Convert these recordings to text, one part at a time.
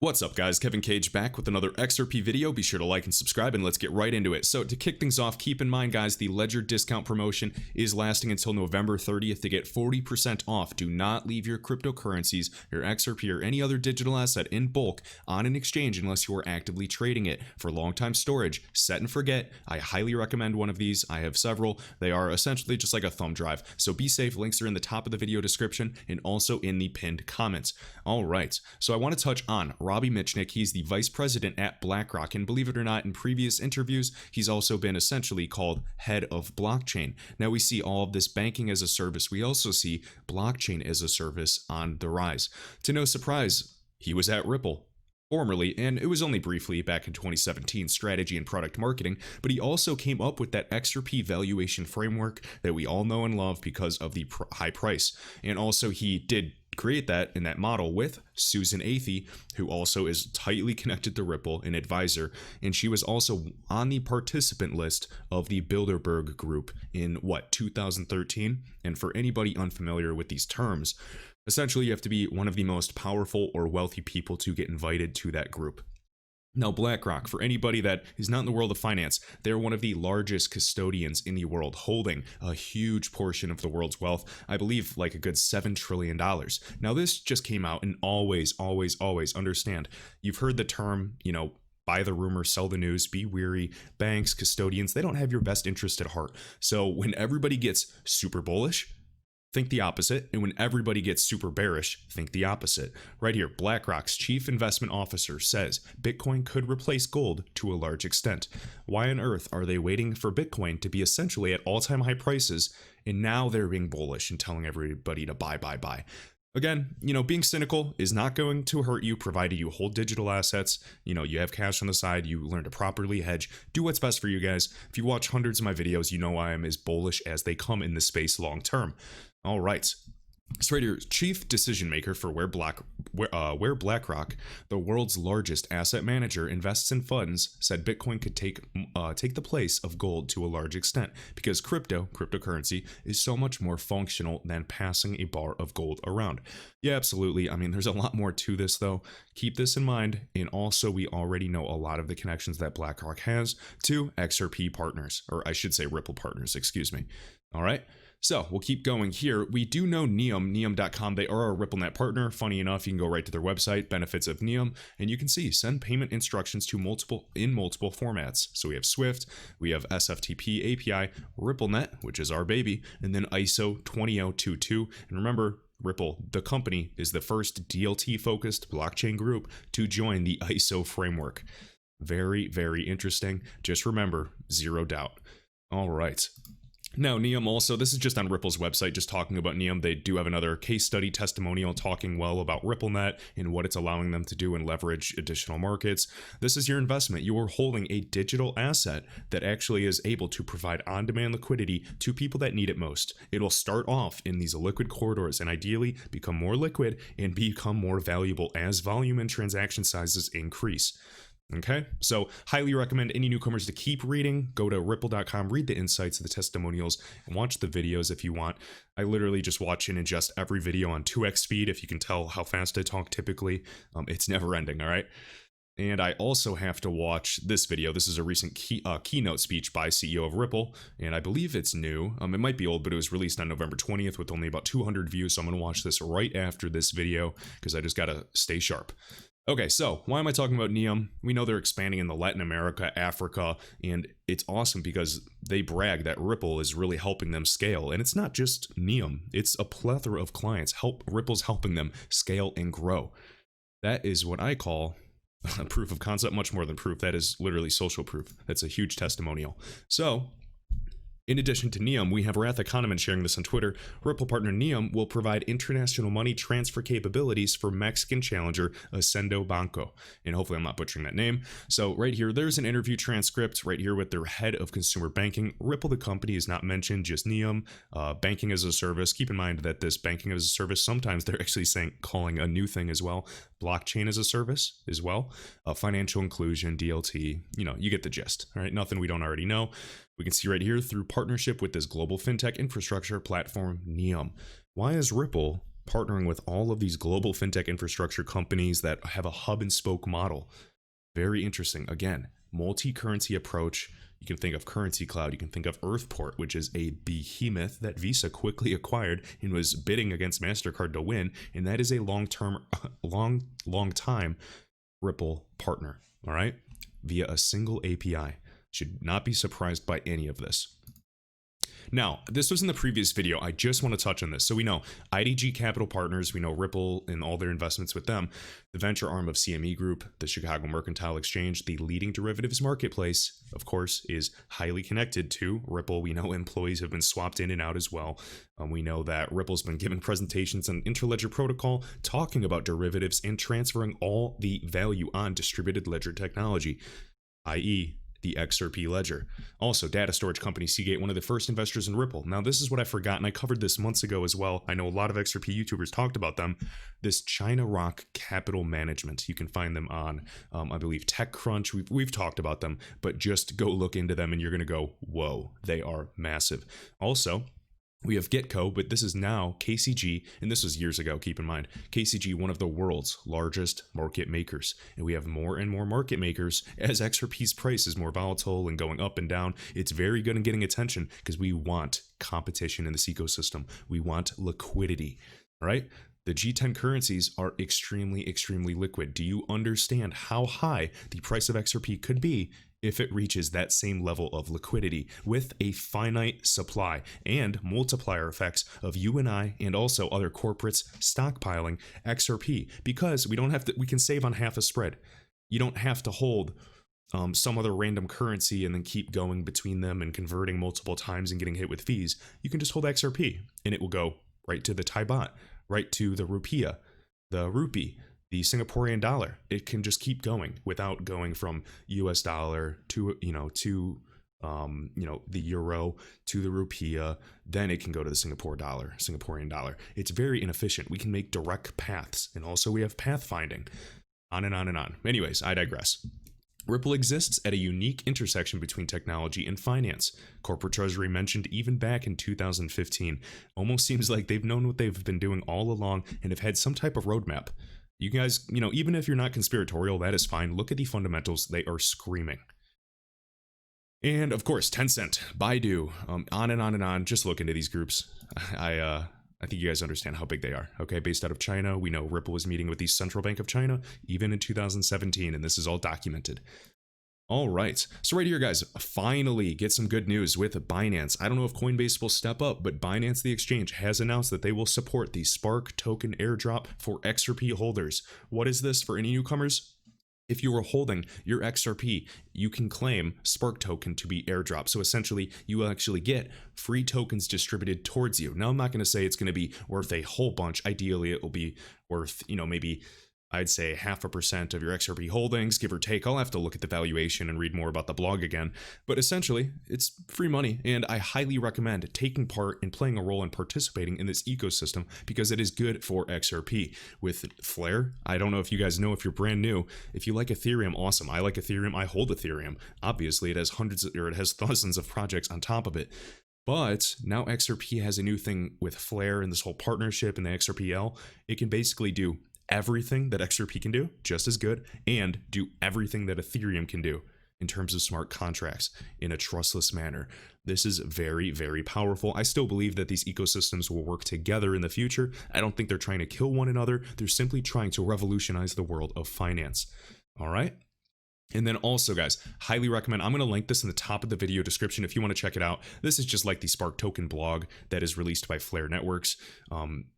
What's up guys, Kevin Cage back with another XRP video. Be sure to like and subscribe and let's get right into it. So to kick things off, keep in mind guys, the Ledger discount promotion is lasting until November 30th to get 40% off. Do not leave your cryptocurrencies, your XRP or any other digital asset in bulk on an exchange unless you are actively trading it. For long-time storage, set and forget. I highly recommend one of these. I have several. They are essentially just like a thumb drive. So be safe. Links are in the top of the video description and also in the pinned comments. All right, so I want to touch on Robbie Mitchnick. He's the vice president at BlackRock, and believe it or not, in previous interviews, he's also been essentially called head of blockchain. Now we see all of this banking as a service. We also see blockchain as a service on the rise. To no surprise, he was at Ripple formerly, and it was only briefly back in 2017, strategy and product marketing, but he also came up with that XRP valuation framework that we all know and love because of the high price. And also he did create that in that model with Susan Athey, who also is tightly connected to Ripple, an advisor, and she was also on the participant list of the Bilderberg group in 2013. And for anybody unfamiliar with these terms, essentially you have to be one of the most powerful or wealthy people to get invited to that group. Now, BlackRock, for anybody that is not in the world of finance, they're one of the largest custodians in the world, holding a huge portion of the world's wealth. I believe like a good $7 trillion. Now, this just came out, and always understand, you've heard the term, buy the rumor, sell the news, be wary. Banks, custodians, they don't have your best interest at heart. So when everybody gets super bullish, think the opposite, and when everybody gets super bearish, think the opposite. Right here, BlackRock's chief investment officer says Bitcoin could replace gold to a large extent. Why on earth are they waiting for Bitcoin to be essentially at all-time high prices, and now they're being bullish and telling everybody to buy? Again, being cynical is not going to hurt you, provided you hold digital assets, you have cash on the side, you learn to properly hedge, do what's best for you guys. If you watch hundreds of my videos, you know I am as bullish as they come in this space long term. All right. So right here, chief decision maker for where BlackRock, the world's largest asset manager, invests in funds, said Bitcoin could take the place of gold to a large extent because cryptocurrency is so much more functional than passing a bar of gold around. Yeah, absolutely. I mean, there's a lot more to this though. Keep this in mind, and also we already know a lot of the connections that BlackRock has to XRP partners, or I should say Ripple partners, excuse me. All right. So we'll keep going here. We do know neum.com. They are a RippleNet partner. Funny enough, you can go right to their website, benefits of Neum, and you can see send payment instructions to multiple formats. So we have Swift, we have SFTP API, RippleNet, which is our baby, and then ISO 20022. And remember, Ripple, the company, is the first DLT-focused blockchain group to join the ISO framework. Very, very interesting. Just remember, zero doubt. All right. Now, Neum also, this is just on Ripple's website, just talking about Neum. They do have another case study testimonial talking well about RippleNet and what it's allowing them to do and leverage additional markets. This is your investment. You are holding a digital asset that actually is able to provide on-demand liquidity to people that need it most. It'll start off in these liquid corridors and ideally become more liquid and become more valuable as volume and transaction sizes increase. Okay, so highly recommend any newcomers to keep reading. Go to ripple.com, read the insights of the testimonials, and watch the videos if you want. I literally just watch and ingest every video on 2x speed. If you can tell how fast I talk typically, it's never ending, all right? And I also have to watch this video. This is a recent keynote speech by CEO of Ripple, and I believe it's new. It might be old, but it was released on November 20th with only about 200 views, so I'm going to watch this right after this video because I just got to stay sharp. Okay, so why am I talking about Neum? We know they're expanding in Latin America, Africa, and it's awesome because they brag that Ripple is really helping them scale. And it's not just Neum, it's a plethora of clients. Ripple's helping them scale and grow. That is what I call proof of concept, much more than proof. That is literally social proof. That's a huge testimonial. So, in addition to Neum, we have Roth Economan sharing this on Twitter. Ripple partner Neum will provide international money transfer capabilities for Mexican challenger Ascendo Banco. And hopefully I'm not butchering that name. So right here, there's an interview transcript right here with their head of consumer banking. Ripple, the company, is not mentioned, just Neum. Banking as a service. Keep in mind that this banking as a service, sometimes they're actually calling a new thing as well. Blockchain as a service as well. Financial inclusion, DLT, you get the gist. All right, nothing we don't already know. We can see right here through partnership with this global fintech infrastructure platform, Neum. Why is Ripple partnering with all of these global fintech infrastructure companies that have a hub and spoke model. Very interesting. Again, multi-currency approach. You can think of Currency Cloud. You can think of Earthport, which is a behemoth that Visa quickly acquired and was bidding against MasterCard to win. And that is a long time Ripple partner. All right. Via a single API. Should not be surprised by any of this. Now, this was in the previous video. I just want to touch on this. So we know IDG Capital Partners, we know Ripple and all their investments with them, the venture arm of CME Group, the Chicago Mercantile Exchange, the leading derivatives marketplace, of course, is highly connected to Ripple. We know employees have been swapped in and out as well. We know that Ripple's been given presentations on Interledger Protocol talking about derivatives and transferring all the value on distributed ledger technology, i.e., the XRP ledger. Also, data storage company Seagate, one of the first investors in Ripple. Now, this is what I forgot, and I covered this months ago as well. I know a lot of XRP YouTubers talked about them. This China Rock Capital Management. You can find them on, I believe, TechCrunch. We've talked about them, but just go look into them and you're going to go, whoa, they are massive. Also, we have Gitco, but this is now KCG, and this was years ago, keep in mind. KCG, one of the world's largest market makers. And we have more and more market makers as XRP's price is more volatile and going up and down. It's very good in getting attention because we want competition in this ecosystem. We want liquidity, right? The G10 currencies are extremely, extremely liquid. Do you understand how high the price of XRP could be if it reaches that same level of liquidity with a finite supply and multiplier effects of you and I and also other corporates stockpiling XRP? Because we can save on half a spread. You don't have to hold some other random currency and then keep going between them and converting multiple times and getting hit with fees. You can just hold XRP and it will go right to the Thai baht, right to the rupiah, the rupee, the Singaporean dollar. It can just keep going without going from US dollar to, the euro to the rupiah. Then it can go to the Singaporean dollar. It's very inefficient. We can make direct paths. And also we have pathfinding, on and on and on. Anyways, I digress. Ripple exists at a unique intersection between technology and finance. Corporate Treasury mentioned even back in 2015. Almost seems like they've known what they've been doing all along and have had some type of roadmap. You guys, even if you're not conspiratorial, that is fine. Look at the fundamentals. They are screaming. And of course, Tencent, Baidu, on and on and on. Just look into these groups. I think you guys understand how big they are. Okay, based out of China. We know Ripple was meeting with the Central Bank of China even in 2017, and this is all documented. All right, so right here, guys, finally get some good news with Binance. I don't know if Coinbase will step up, but Binance, the exchange, has announced that they will support the Spark token airdrop for XRP holders. What is this for any newcomers? If you are holding your XRP, you can claim Spark token to be airdropped. So essentially, you will actually get free tokens distributed towards you. Now, I'm not going to say it's going to be worth a whole bunch. Ideally, it will be worth, maybe I'd say 0.5% of your XRP holdings, give or take. I'll have to look at the valuation and read more about the blog again. But essentially, it's free money, and I highly recommend taking part and playing a role in participating in this ecosystem because it is good for XRP. With Flare, I don't know if you guys know if you're brand new. If you like Ethereum, awesome. I like Ethereum. I hold Ethereum. Obviously, it has thousands of projects on top of it. But now XRP has a new thing with Flare and this whole partnership and the XRPL. It can basically do everything that XRP can do, just as good, and do everything that Ethereum can do in terms of smart contracts in a trustless manner. This is very, very powerful. I still believe that these ecosystems will work together in the future. I don't think they're trying to kill one another. They're simply trying to revolutionize the world of finance. All right? And then also, guys, highly recommend, I'm going to link this in the top of the video description if you want to check it out. This is just like the Spark token blog that is released by Flare Networks.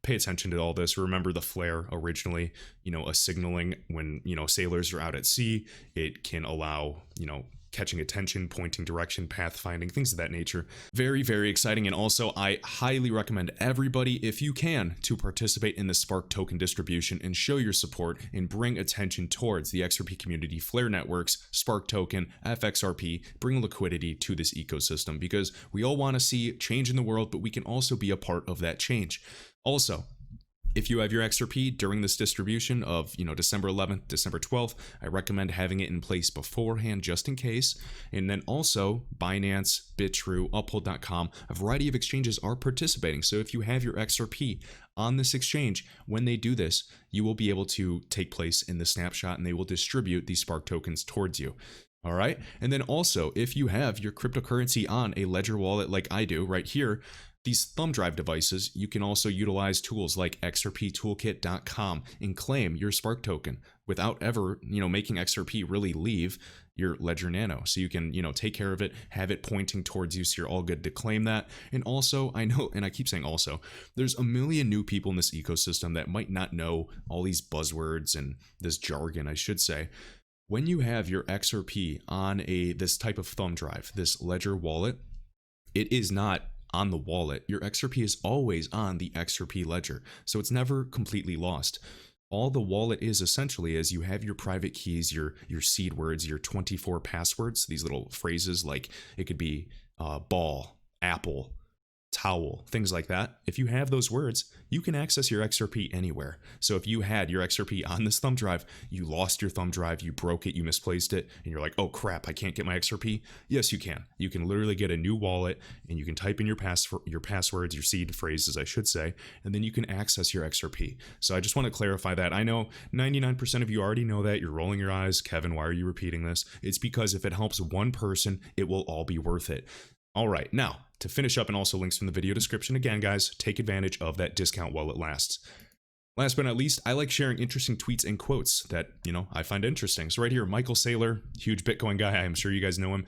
Pay attention to all this. Remember the Flare originally, a signaling when, sailors are out at sea. It can allow, catching attention, pointing direction, pathfinding, things of that nature. Very, very exciting. And also, I highly recommend everybody, if you can, to participate in the Spark token distribution and show your support and bring attention towards the XRP community, Flare Networks, Spark token, FXRP, bring liquidity to this ecosystem because we all want to see change in the world, but we can also be a part of that change. Also, If you have your XRP during this distribution of, December 11th, December 12th, I recommend having it in place beforehand just in case. And then also Binance, Bitrue, Uphold.com, a variety of exchanges are participating. So if you have your XRP on this exchange, when they do this, you will be able to take place in the snapshot and they will distribute these Spark tokens towards you. All right. And then also, if you have your cryptocurrency on a Ledger wallet like I do right here, these thumb drive devices, you can also utilize tools like XRPtoolkit.com and claim your Spark token without ever, making XRP really leave your Ledger Nano. So you can, take care of it, have it pointing towards you, so you're all good to claim that. And also, I know, and I keep saying also, there's a million new people in this ecosystem that might not know all these buzzwords and this jargon, I should say. When you have your XRP on this type of thumb drive, this Ledger wallet, it is not on the wallet. Your XRP is always on the XRP ledger, so it's never completely lost. All the wallet is essentially is you have your private keys, your seed words, your 24 passwords, these little phrases like it could be ball, apple, towel, things like that. If you have those words, you can access your XRP anywhere. So if you had your XRP on this thumb drive, you lost your thumb drive, you broke it, you misplaced it, and you're like, oh crap, I can't get my XRP. Yes, you can. You can literally get a new wallet and you can type in your passwords, your seed phrases, I should say, and then you can access your XRP. So I just want to clarify that. I know 99% of you already know that. You're rolling your eyes. Kevin, why are you repeating this? It's because if it helps one person, it will all be worth it. All right, now to finish up, and also links from the video description again, guys, take advantage of that discount while it lasts. Last but not least, I like sharing interesting tweets and quotes that, I find interesting. So right here, Michael Saylor, huge Bitcoin guy, I'm sure you guys know him.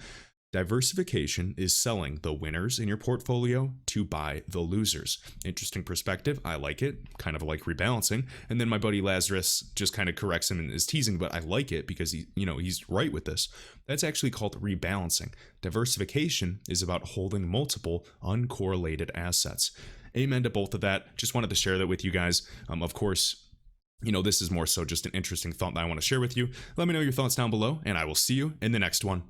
Diversification is selling the winners in your portfolio to buy the losers. Interesting perspective. I like it. Kind of like rebalancing. And then my buddy Lazarus just kind of corrects him and is teasing, but I like it because he's right with this. That's actually called rebalancing. Diversification is about holding multiple uncorrelated assets. Amen to both of that. Just wanted to share that with you guys. Of course, this is more so just an interesting thought that I want to share with you. Let me know your thoughts down below, and I will see you in the next one.